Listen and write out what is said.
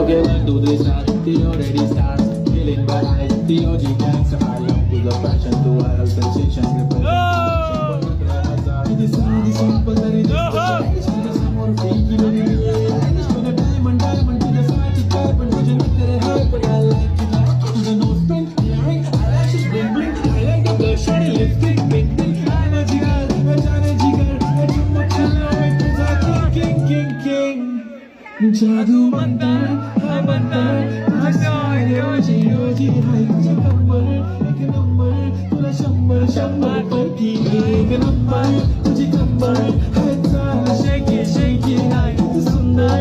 Okay, 1, 2, 3, start. The already start. Feeling bad. The OG gangsta. I love to the passion, to wild sensation. It is simple, that it is more freaky than it is. Diamond to the side, it's carbon, but you look at it hard, but I like it. To the nose print, eyelashes bling bling. I like the blush and lipstick, pink pink. Energy girl, energy girl. Too much love, it is a king. जादू मंतर हा मंतर रोजी रोजी हाय number एक number तुला शंभर पैकी एक number तुझी कंबर हाय शेकी शेकी हाय सुंदर